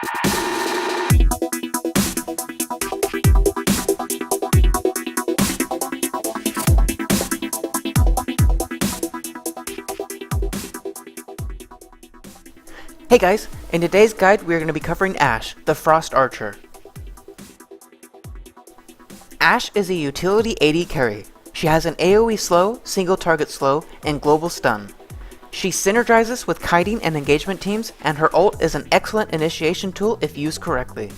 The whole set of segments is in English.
Hey guys, in today's guide we are going to be covering Ashe, the Frost Archer. Ashe is a utility AD carry. She has an AoE slow, single target slow, and global stun. She synergizes with kiting and engagement teams, and her ult is an excellent initiation tool if used correctly.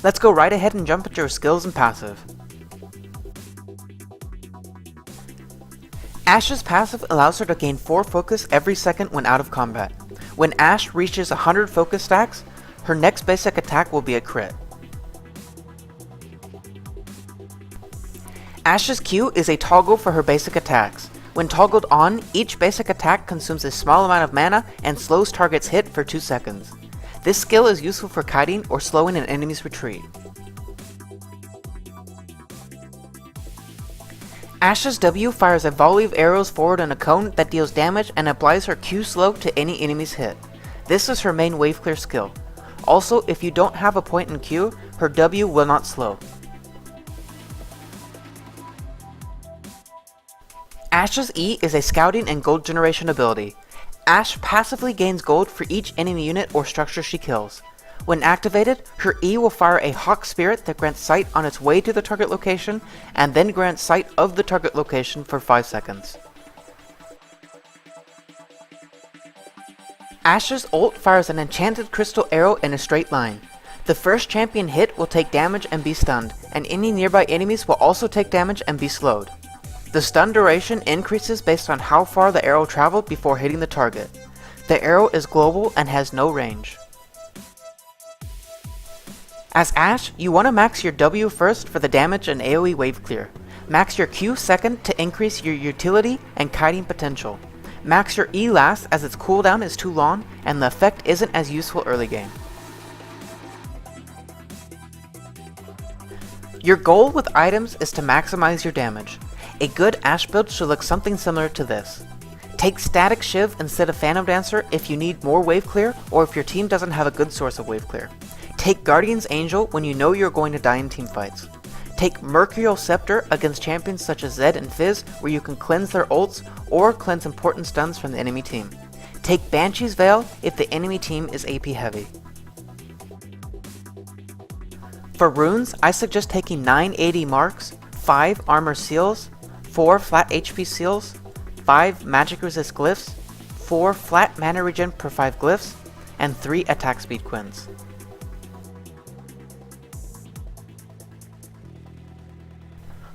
Let's go right ahead and jump into her skills and passive. Ashe's passive allows her to gain 4 focus every second when out of combat. When Ashe reaches 100 focus stacks, her next basic attack will be a crit. Ashe's Q is a toggle for her basic attacks. When toggled on, each basic attack consumes a small amount of mana and slows target's hit for 2 seconds. This skill is useful for kiting or slowing an enemy's retreat. Ashe's W fires a volley of arrows forward in a cone that deals damage and applies her Q slow to any enemy's hit. This is her main wave clear skill. Also, if you don't have a point in Q, her W will not slow. Ashe's E is a scouting and gold generation ability. Ashe passively gains gold for each enemy unit or structure she kills. When activated, her E will fire a Hawk Spirit that grants sight on its way to the target location, and then grants sight of the target location for 5 seconds. Ashe's ult fires an enchanted crystal arrow in a straight line. The first champion hit will take damage and be stunned, and any nearby enemies will also take damage and be slowed. The stun duration increases based on how far the arrow traveled before hitting the target. The arrow is global and has no range. As Ashe, you want to max your W first for the damage and AoE wave clear. Max your Q second to increase your utility and kiting potential. Max your E last as its cooldown is too long and the effect isn't as useful early game. Your goal with items is to maximize your damage. A good Ashe build should look something similar to this. Take Static Shiv instead of Phantom Dancer if you need more wave clear or if your team doesn't have a good source of wave clear. Take Guardian's Angel when you know you're going to die in teamfights. Take Mercurial Scepter against champions such as Zed and Fizz where you can cleanse their ults or cleanse important stuns from the enemy team. Take Banshee's Veil if the enemy team is AP heavy. For runes, I suggest taking 9 AD marks, 5 armor seals, 4 flat HP seals, 5 magic resist glyphs, 4 flat mana regen per 5 glyphs, and 3 attack speed quins.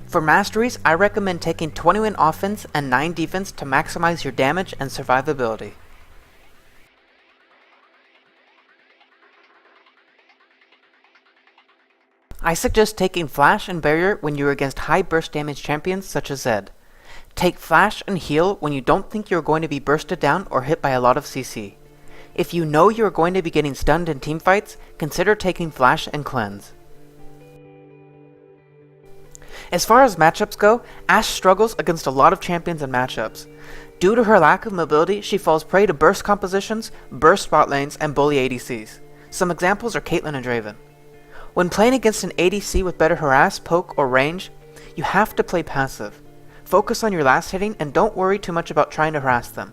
For Masteries, I recommend taking 20 win offense and 9 defense to maximize your damage and survivability. I suggest taking Flash and Barrier when you are against high burst damage champions such as Zed. Take Flash and Heal when you don't think you are going to be bursted down or hit by a lot of CC. If you know you are going to be getting stunned in teamfights, consider taking Flash and Cleanse. As far as matchups go, Ashe struggles against a lot of champions in matchups. Due to her lack of mobility, she falls prey to burst compositions, burst spot lanes, and bully ADCs. Some examples are Caitlyn and Draven. When playing against an ADC with better harass, poke, or range, you have to play passive. Focus on your last hitting and don't worry too much about trying to harass them.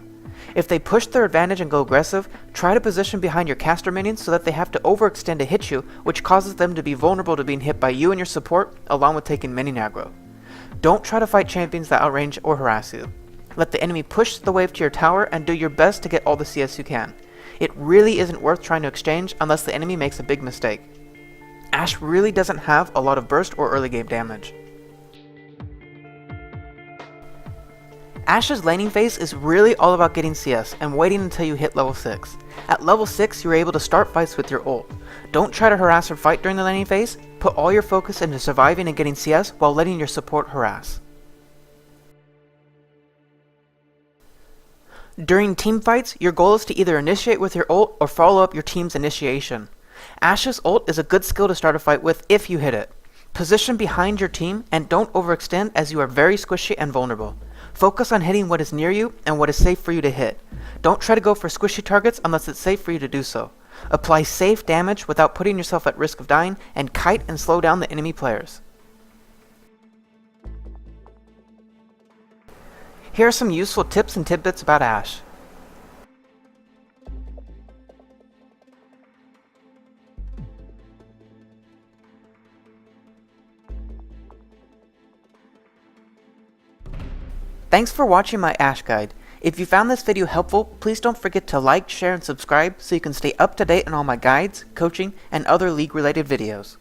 If they push their advantage and go aggressive, try to position behind your caster minions so that they have to overextend to hit you, which causes them to be vulnerable to being hit by you and your support, along with taking minion aggro. Don't try to fight champions that outrange or harass you. Let the enemy push the wave to your tower and do your best to get all the CS you can. It really isn't worth trying to exchange unless the enemy makes a big mistake. Ashe really doesn't have a lot of burst or early game damage. Ashe's laning phase is really all about getting CS and waiting until you hit level 6. At level 6, you're able to start fights with your ult. Don't try to harass or fight during the laning phase, put all your focus into surviving and getting CS while letting your support harass. During team fights, your goal is to either initiate with your ult or follow up your team's initiation. Ashe's ult is a good skill to start a fight with if you hit it. Position behind your team and don't overextend as you are very squishy and vulnerable. Focus on hitting what is near you and what is safe for you to hit. Don't try to go for squishy targets unless it's safe for you to do so. Apply safe damage without putting yourself at risk of dying, and kite and slow down the enemy players. Here are some useful tips and tidbits about Ashe. Thanks for watching my Ashe guide. If you found this video helpful, please don't forget to like, share, and subscribe so you can stay up to date on all my guides, coaching, and other League related videos.